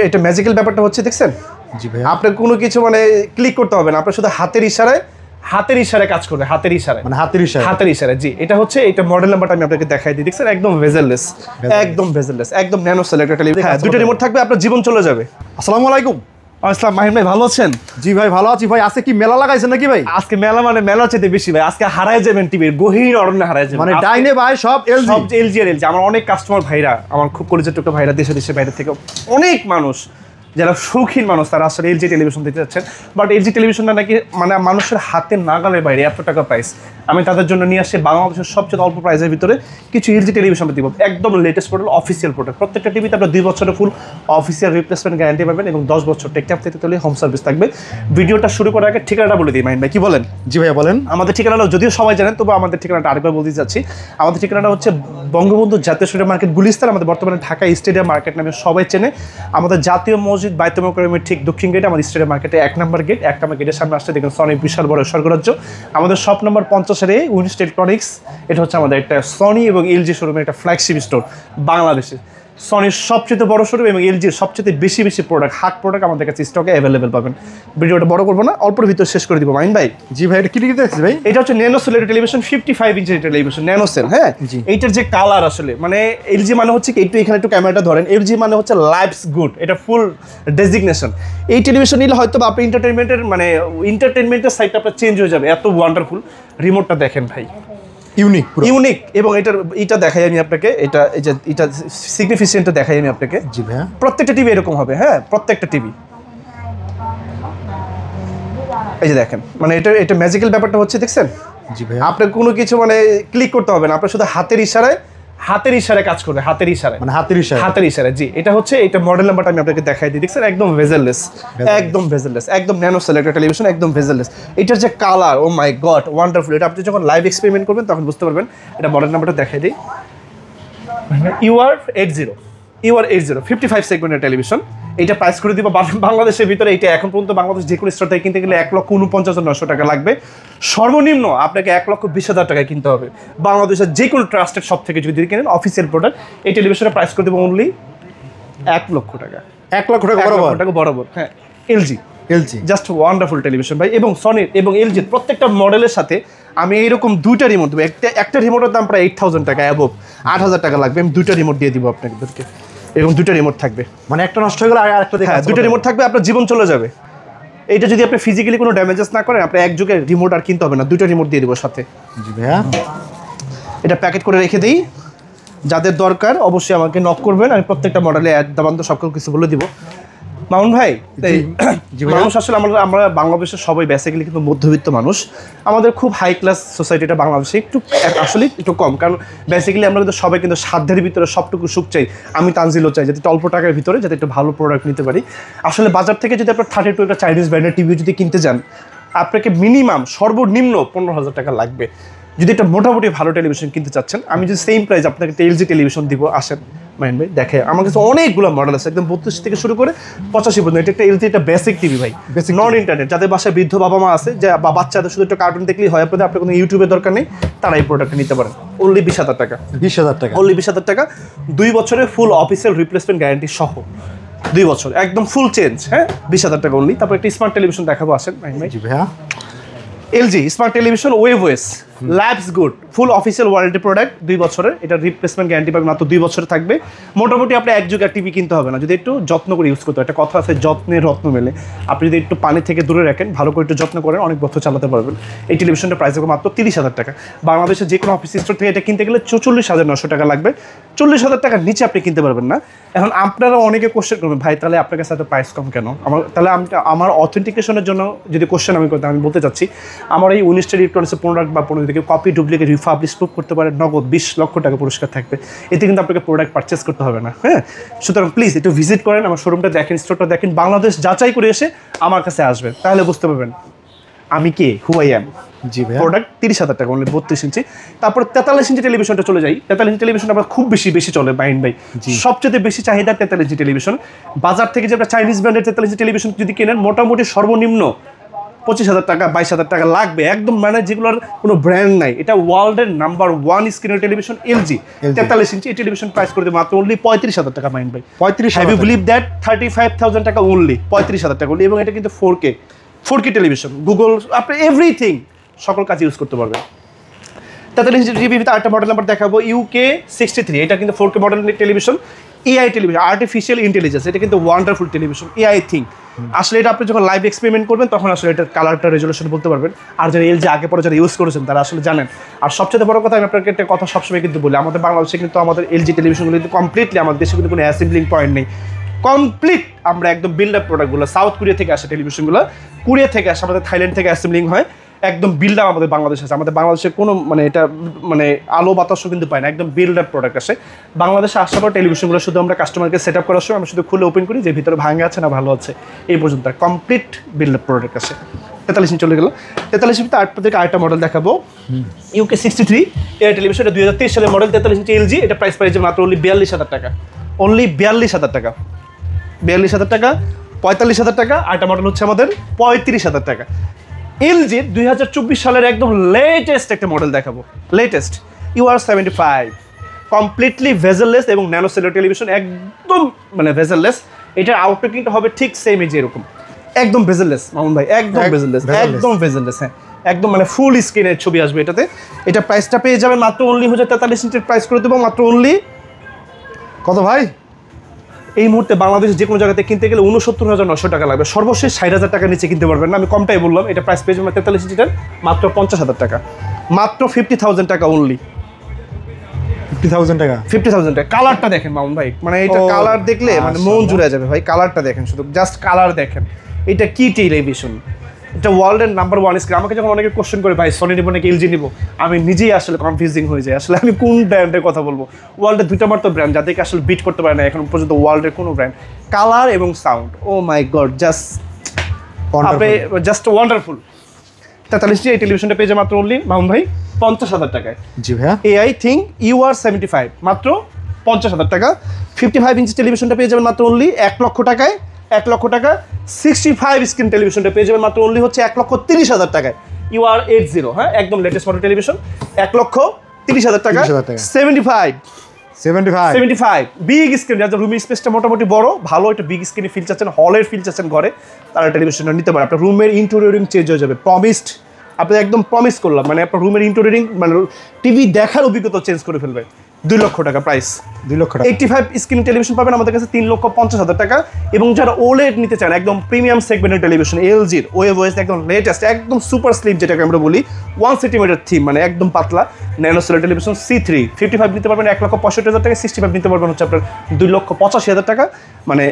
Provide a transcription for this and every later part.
এটা ম্যাজিক্যাল ব্যাপারটা হচ্ছে দেখছেন। জি ভাই, আপনার কোনো কিছু মানে ক্লিক করতে হবে না, আপনার শুধু হাতের ইশারায় কাজ করবে, হাতের ইশারায়, মানে হাতের ইশারায়। জি এটা হচ্ছে এটা মডেল নাম্বারটা আমি আপনাকে দেখাই দিই। দেখছেন একদম ভেজেললেস, একদম ন্যানো সেল একটা টেলিভিশন। হ্যাঁ, দুটো রিমোট থাকবে, আপনার জীবন চলে যাবে। আসসালামু আলাইকুম। আসসালাম মাহিম ভাই, ভালো আছেন? জি ভাই ভালো আছি ভাই। আজকে কি মেলা লাগাইছেন নাকি ভাই? আজকে মেলা মানে মেলা চেতে বেশি ভাই, আজকে হারায় যাবেন টিভির গহীন অরণ্যে হারায় যাবেন। মানে ডাইনে ভাই সব এলজি আর এলজি। আমার অনেক কাস্টমার ভাইরা, আমার খুব পরিচিত ভাইরা দেশে বাইরে থেকে অনেক মানুষ যারা শৌখিন মানুষ, তারা আসলে এলজি টেলিভিশন দিতে যাচ্ছেন। বাট এলজি টেলিভিশনটা নাকি মানে মানুষের হাতে নাগালের বাইরে, এত টাকা প্রাইস। আমি তাদের জন্য নিয়ে আসছি বাংলাদেশের সবচেয়ে অল্প প্রাইসের ভিতরে কিছু এলজি টেলিভিশন দিব, একদম লেটেস্ট মডেল, অফিসিয়াল প্রোডাক্ট। প্রত্যেকটা টিভিতে আপনার 2 বছরের ফুল অফিসিয়াল রিপ্লেসমেন্ট গ্যারান্টি পাবেন এবং 10 বছর টেকটাপ থেকে তুলে হোম সার্ভিস থাকবে। ভিডিওটা শুরু করার আগে ঠিকানাটা বলে দিই মাহিম ভাই, কি বলেন? জি ভাইয়া বলেন। আমাদের ঠিকানাটা যদিও সবাই জানেন, তবু আমাদের ঠিকানাটা আরেকবার বলতে যাচ্ছি। আমাদের ঠিকানাটা হচ্ছে বঙ্গবন্ধু জাতীয় স্টেডিয়াম মার্কেট, গুলিস্তান। আমাদের বর্তমানে ঢাকা স্টেডিয়াম মার্কেট নামে সবাই চেনে। আমাদের জাতীয় মসজিদ বাইতুল মোকাররমের ঠিক দক্ষিণ গেটে আমাদের স্টেডিয়াম মার্কেটে 1 নম্বর গেটের সামনে আসতে দেখুন সনি বিশাল বড় স্বর্গরাজ্য। আমাদের শপ নম্বর 50-এ উইনস্ট ইলেকট্রনিক্স। এটা হচ্ছে আমাদের একটা সনি এবং এলজি শোরুমের একটা ফ্ল্যাগশিপ স্টোর বাংলাদেশে। সনির সবচেয়ে বড় শোরুম এবং এলজির সবচেয়ে বেশি প্রোডাক্ট আমাদের কাছে স্টকে অ্যাভেলেবেল পাবেন। ভিডিওটা বড় করবো না, অল্পের ভিতর শেষ করে দিব মাইন ভাই। জি ভাই, এটা কি দেখছি ভাই? এটা হচ্ছে ন্যানো সেল টেলিভিশন, 55 ইঞ্চের টেলিভিশন, ন্যানো সেল। হ্যাঁ, এইটার যে কালার আসলে মানে এলজি মানে হচ্ছে কি, এখানে একটু ক্যামেরাটা ধরেন, এলজি মানে হচ্ছে লাইফস গুড, এটা ফুল ডেজিগনেশন। এই টেলিভিশন নিলে হয়তো আপনি এন্টারটেনমেন্টের সাইডটা আপনার চেঞ্জ হয়ে যাবে, এত ওয়ান্ডারফুল। রিমোটটা দেখেন ভাই, ইউনিক। এবং এটা দেখাই আমি আপনাকে, এটা সিগনিফিকেন্টটা দেখাই আমি আপনাকে। জি ভাইয়া, প্রত্যেকটা টিভি এরকম হবে। হ্যাঁ, প্রত্যেকটা টিভি এই যে দেখেন, মানে এটা ম্যাজিক্যাল ব্যাপারটা হচ্ছে দেখছেন। জি ভাইয়া, আপনার কোনো কিছু মানে ক্লিক করতে হবে না, আপনার শুধু হাতের ইশারায় কাজ করবে, হাতের ইশারায়। জি এটা হচ্ছে এটা মডেল নাম্বারটা আমি আপনাকে দেখাই দিই। দেখছেন একদম ভেজেললেস, একদম ন্যানো সেল একটা টেলিভিশন, একদম ভেজেললেস। এটার যে কালার, ও মাই গড, ওয়ান্ডারফুল। এটা আপনি যখন লাইভ এক্সপেরিমেন্ট করবেন তখন বুঝতে পারবেন। এটা মডেল নাম্বারটা দেখাই দিই, UR80 55 সেগমেন্টের টেলিভিশন। এটা প্রাইস করে দিব বাংলাদেশের ভিতরে। এটা এখন পর্যন্ত বাংলাদেশ যে কোনো স্টোর থেকে কিনতে গেলে 1,49,900 টাকা লাগবে। সর্বনিম্ন আপনাকে 1,20,000 টাকায় কিনতে হবে। বাংলাদেশের যে কোনো ট্রাস্টেড শপ থেকে যদি কিনেন অফিসিয়াল প্রোডাক্ট, এই টেলিভিশনের প্রাইস করে দেবো অনলি 1 লক্ষ টাকা। 1 লক্ষ টাকা বরাবর। হ্যাঁ, এলজি জাস্ট ওয়ান্ডারফুল টেলিভিশন ভাই। এবং সনির এবং এলজির প্রত্যেকটা মডেলের সাথে আমি এইরকম 2টা রিমোট দেবো। একটা রিমোটের দাম প্রায় 8,000 টাকা, অ্যাবভ 8,000 টাকা লাগবে। আমি 2টা রিমোট দিয়ে দিব আপনাদেরকে। এরকম 2টা রিমোট থাকবে, মানে একটা নষ্ট হয়ে গেলে আরেকটা দেখে। হ্যাঁ, 2টা রিমোট থাকবে, আপনার জীবন চলে যাবে। এইটা যদি আপনি ফিজিক্যালি কোনো ড্যামেজেস না করেন, আপনি এক যুগে রিমোট আর কিনতে হবে না, 2টা রিমোট দিয়ে দেবো সাথে। জি ভাইয়া, এটা প্যাকেট করে রেখে দিই। যাদের দরকার অবশ্যই আমাকে নক করবেন, আমি প্রত্যেকটা মডেলে দাম সব কিছু বলে দিব। মামুন ভাই, মানুষ আসলে আমরা বাংলাদেশের সবাই বেসিক্যালি কিন্তু মধ্যবিত্ত মানুষ। আমাদের খুব হাই ক্লাস সোসাইটিটা বাংলাদেশে একটু কম, কারণ বেসিক্যালি আমরা কিন্তু সবাই কিন্তু সাধ্যের ভিতরে সবটুকু সুখ চাই। আমি তানজিলও চাই যাতে একটু অল্প টাকার ভিতরে যাতে একটু ভালো প্রোডাক্ট নিতে পারি। আসলে বাজার থেকে যদি আপনার 32 একটা চাইনিজ ব্র্যান্ডের টিভি যদি কিনতে যান, আপনাকে মিনিমাম সর্বনিম্ন 15,000 টাকা লাগবে। যদি একটা মোটামুটি ভালো টেলিভিশন কিনতে চাচ্ছেন, আমি যদি সেম প্রাইস আপনাকে এলজি টেলিভিশন দিব, আসেন মাইন ভাই দেখে। আমার কাছে অনেকগুলো মডেল আছে, একদম 32 থেকে শুরু করে 85 পর্যন্ত। এটা একটা এলজি, একটা বেসিক টিভি ভাই, নন ইন্টারনেট। যাদের বাসায় বৃদ্ধ বাবা মা আছে, যে বা বাচ্চাদের শুধু একটা কার্টুন দেখলেই হয়, আপনার কোনো ইউটিউবের দরকার নেই, তারা এই প্রোডাক্টটা নিতে পারেন। অনলি 20,000 টাকা। 20,000 টাকা, অনলি 20,000 টাকা। 2 বছরের ফুল অফিসিয়াল রিপ্লেসমেন্ট গ্যারান্টি সহ, 2 বছর একদম ফুল চেঞ্জ। হ্যাঁ, 20,000 টাকা অনলি। তারপর একটা স্মার্ট টেলিভিশন দেখাবো, আসেন মাইন ভাই। জি ভাইয়া, এলজি স্মার্ট টেলিভিশন ওয়েভওয়েস, ল্যাবস good, full official warranty product, 2 বছরের। এটা রিপ্লেসমেন্ট গ্যারান্টি পাবেন মাত্র 2 বছর থাকবে। মোটামুটি আপনি এক যুগ টিভি কিনতে হবে না, যদি একটু যত্ন করে ইউজ করতে হয়। একটা কথা আছে, যত্নে রত্ন মেলে। আপনি যদি একটু পানি থেকে দূরে রাখেন, ভালো করে একটু যত্ন করেন, অনেক বছর চালাতে পারবেন। এই টেলিভিশনটা প্রাইস হবে মাত্র 30,000 টাকা। বাংলাদেশের যে কোনো অফিস স্টোর থেকে এটা কিনতে গেলে 44,900 টাকা লাগবে। 40,000 টাকার নিচে আপনি কিনতে পারবেন না। এখন আপনারা অনেকে কোশ্চেন করবেন, ভাই তাহলে আপনার কাছে এত প্রাইস কম কেন? আমার অথেন্টিকেশনের জন্য যদি কোশ্চেন আমি করতে, আমি বলতে চাচ্ছি, আমার এই উইনস্ট ইলেকট্রনিক্সের প্রোডাক্ট বা পণ্য থেকে কপি, ডুপ্লিকেট, রিফাবলিশ প্রুফ করতে পারে, নগদ 20 লক্ষ টাকা পুরস্কার থাকবে। এতে কিন্তু আপনাকে প্রোডাক্ট পারচেস করতে হবে না। হ্যাঁ, সুতরাং প্লিজ একটু ভিজিট করেন, আমার শোরুমটা দেখেন, স্টোরটা দেখেন, বাংলাদেশ যাচাই করে এসে আমার কাছে আসবেন, তাহলে বুঝতে পারবেন আমি কে, হু আই অ্যাম। জি ভাই, প্রোডাক্ট 30,000 টাকা অনলি, 32 ইঞ্চি। তারপর 43 ইঞ্চি টেলিভিশনটা চলে যাই। 43 ইঞ্চি টেলিভিশন আমরা খুব বেশি চলে মাইন ভাই, সবচেয়ে বেশি চাহিদা 43 ইঞ্চি টেলিভিশন। বাজার থেকে যে আপনার চাইনিজ ব্র্যান্ডের 43 ইঞ্চি টেলিভিশন যদি কেনেন, মোটামুটি সর্বনিম্ন 25,000 টাকা 22,000 টাকা লাগবে একদম, মানে যেগুলোর কোনো ব্র্যান্ড নাই। এটা ওয়ার্ল্ডের নাম্বার 1 স্ক্রিনের টেলিভিশন LG 43 ইঞ্চি। এই টেলিভিশন প্রাইস করে দেবে মাত্র অনলি 35,000 টাকা। মাইন্ড ভাই 35,000, হ্যাভ ইউ বিলিভ দ্যাট? 35,000 টাকা অনলি, 35,000 টাকা অনলি। এবং এটা কিন্তু 4K টেলিভিশন, গুগল আপনি এভরিথিং সকল কাজ ইউজ করতে পারবেন। 43 ইঞ্চি টিভিতে আরেকটা মডেল নাম্বার দেখাবো, UK63। এটা কিন্তু 4K model television, AI television, artificial intelligence. এটা কিন্তু ওয়ান্ডারফুল টেলিভিশন, AI থিং। আসলে এটা আপনি যখন লাইভ এক্সপেরিমেন্ট করবেন তখন আসলে এটার কালারটা রেজলিউশন বলতে পারবেন। আর যারা LG আগে পরে যারা ইউজ করেছেন তারা আসলে জানেন। আর সবচেয়ে বড় কথা, আমি আপনাকে একটা কথা সবসময় কিন্তু বলি, আমাদের বাংলাদেশে কিন্তু আমাদের LG টেলিভিশনগুলো কিন্তু কমপ্লিটলি, আমাদের দেশে কিন্তু কোনো অ্যাসেম্বলিং পয়েন্ট নেই, কমপ্লিট আমরা একদম বিল্ড আপ প্রোডাক্টগুলো। সাউথ কোরিয়া থেকে আসে টেলিভিশনগুলো, কোরিয়া থেকে আসে, আমাদের থাইল্যান্ড থেকে অ্যাসেম্বলিং হয়, একদম বিল্ড আপ আমাদের বাংলাদেশে আছে। আমাদের বাংলাদেশে কোনো মানে এটা মানে আলো বাতাসও কিন্তু পায় না, একদম বিল্ড আপ প্রোডাক্ট আসে বাংলাদেশে। আসার পর টেলিভিশনগুলো শুধু আমরা কাস্টমারকে সেট আপ করার সময় আমরা শুধু খুলে ওপেন করি যে ভিতরে ভাঙে আছে না ভালো আছে, এই পর্যন্ত কমপ্লিট বিল্ড আপ প্রোডাক্ট আসে। 43 ইঞ্চি চলে গেল। 43 ইঞ্চিতে আপনাদেরকে আরেকটা মডেল দেখাবো, UK63 এর টেলিভিশন। এটা 2023 সালের মডেল, 43 ইঞ্চি LG। এটা প্রাইস পাইছে মাত্র অনলি 42,000 টাকা, অনলি 42,000 টাকা, 42,000 টাকা, 45,000 টাকা। আরেকটা মডেল হচ্ছে আমাদের 35,000 টাকা। LG 2024 সালের একদম লেটেস্ট একটা মডেল দেখাবো, লেটেস্ট UR75, কমপ্লিটলি ভেজেললেস এবং ন্যানো সেলের টেলিভিশন, একদম মানে ভেজেললেস। এটার আউটলুকিংটা হবে ঠিক সেম এই যে এরকম, একদম ভেজেললেস মামুন ভাই, একদম ভেজেললেস, একদম ভেজেললেস। হ্যাঁ, একদম মানে ফুল স্ক্রিনের ছবি আসবে এটাতে। এটা প্রাইসটা পেয়ে যাবেন মাত্র অনলি হচ্ছে 43 ইঞ্চির প্রাইস করে দেবো মাত্র অনলি কত ভাই? এই মুহূর্তে বাংলাদেশে যে কোনো জায়গাতে কিনতে গেলে 69,900 টাকা লাগবে, সর্বশেষ 60,000 টাকার নিচে কিনতে পারবেন না। আমি কমটাই বললাম, এটা প্রাইস পেয়ে যাবেন 43 ইঞ্চিটার মাত্র 50,000 টাকা, মাত্র 50,000 টাকা অনলি, 50,000 টাকা, 50,000 টাকা। কালারটা দেখেন মামুন ভাই, মানে এটা কালার দেখলে মানে মন জুড়ে যাবে ভাই। কালারটা দেখেন, শুধু জাস্ট কালার দেখেন, এটা কি টেলিভিশন, এটা ওয়ার্ল্ডের নাম্বার 1 স্ক্রিন। আমাকে যখন অনেকে কোশ্চেন করে ভাই সনি নিবো নাকি LG নিবো, আমি নিজেই আসলে কনফিউজিং হয়ে যায়, আসলে আমি কোন ব্র্যান্ডের কথা বলবো। ওয়ার্ল্ডের দুইটা মাত্র ব্র্যান্ড যাদেরকে আসলে বিট করতে পারে না এখন পর্যন্ত ওয়ার্ল্ডের কোনো ব্র্যান্ড, কালার এবং সাউন্ড, ও মাই গড, জাস্ট ওয়ান্ডারফুল। 43 ইঞ্চি এই টেলিভিশনটা পেয়ে যায় মাত্র অনলি মামুন ভাই 50,000 টাকায়। জি ভাইয়া, AI থিং UR75 মাত্র 50,000 টাকা। 55 ইঞ্চি টেলিভিশনটা পেয়ে যাবেন মাত্র অনলি 1 লক্ষ টাকায়, 1 লক্ষ টাকা। 65 স্ক্রিন টেলিভিশনটা পেয়ে যাবেন মাত্র অনলি হচ্ছে 1,30,000 টাকায়, UR80। হ্যাঁ, একদম লেটেস্ট মডেল টেলিভিশন, 1,30,000 টাকা। 75 বিগ স্ক্রিন, যাদের রুমের স্পেসটা মোটামুটি বড়, ভালো একটা বিগ স্ক্রিনে ফিল চাচ্ছেন, হলের ফিল চাচ্ছেন ঘরে, তারা টেলিভিশনটা নিতে পারে। আপনার রুমের ইন্টেরিয়রিং চেঞ্জ হয়ে যাবে, প্রমিসড, আপনি একদম প্রমিস করলাম, মানে আপনার রুমের ইন্টেরিয়রিং মানে টিভি দেখার অভিজ্ঞতা চেঞ্জ করে ফেলবে। 2 লক্ষ টাকা প্রাইস, 2 লক্ষ টাকা। 85 স্ক্রিন টেলিভিশন পাবেন আমাদের কাছে 3,50,000 টাকা। এবং যারা OLED নিতে চান, একদম প্রিমিয়াম সেগমেন্টের টেলিভিশন, LGর ওয়েভ একদম লেটেস্ট, একদম সুপার স্লিম যেটাকে আমরা বলি, 1 সেন্টিমিটার থিম, মানে একদম পাতলা ন্যানো সেলের টেলিভিশন C3 55 নিতে পারবেন 1,65,000 টাকা। 65 নিতে পারবেন হচ্ছে আপনার 2,85,000 টাকা। মানে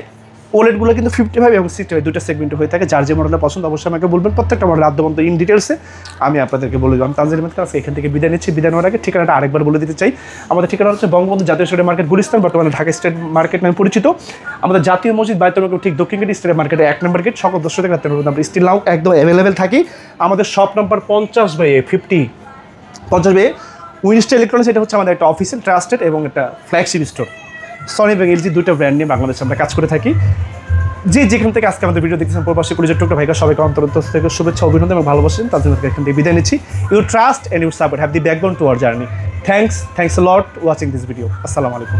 ওলেডগুলো কিন্তু 55 এবং 65 দুটো সেগমেন্ট হয়ে থাকে। যার যে মডেলটা পছন্দ অবশ্যই আমাকে বলবেন, প্রত্যেকটা মডেল আদ্যবন্ত ইন ডিটেলসে আমি আপনাদেরকে বলে দেবো। আমি তানজিল আহমেদ কাছে এখান থেকে বিদায় নিচ্ছি। বিদায় নেওয়ার আগে ঠিকানাটা আরেকবার বলে দিতে চাই। আমাদের ঠিকানা হচ্ছে বঙ্গবন্ধু জাতীয় স্টেট মার্কেট, গুলিস্তান, বর্তমানে ঢাকা স্টেট মার্কেট নামে পরিচিত। আমাদের জাতীয় মসজিদ বায়তুল মাকরুম ঠিক দক্ষিণ গেট স্টেট মার্কেটে 1 নম্বর গেট, সকাল 10টা থেকে রাত 3টা পর্যন্ত আমরা স্টিল নাও একদম অ্যাভেলেবেল থাকি। আমাদের শপ নাম্বার 50/50 উইনস্টার ইলেকট্রনিক্স। এটা হচ্ছে আমাদের একটা অফিসিয়াল ট্রাস্টেড এবং একটা ফ্ল্যাগশিপ স্টোর। সনি এবং LG দুটো ব্র্যান্ড নিয়ে বাংলাদেশে আমরা কাজ করে থাকি। যেখান থেকে আজকে আমাদের ভিডিও দেখতেছেন, প্রবাসী পরিচয় টুকরা ভাইকা সবাইকে অন্তরন্তর থেকে শুভেচ্ছা, অভিনন্দন এবং ভালোবাসেন। তার জন্য এখান থেকে বিদায় নিচ্ছি। You trust and you support have the backbone to our journey. Thanks a lot watching this video. আসসালামু আলাইকুম।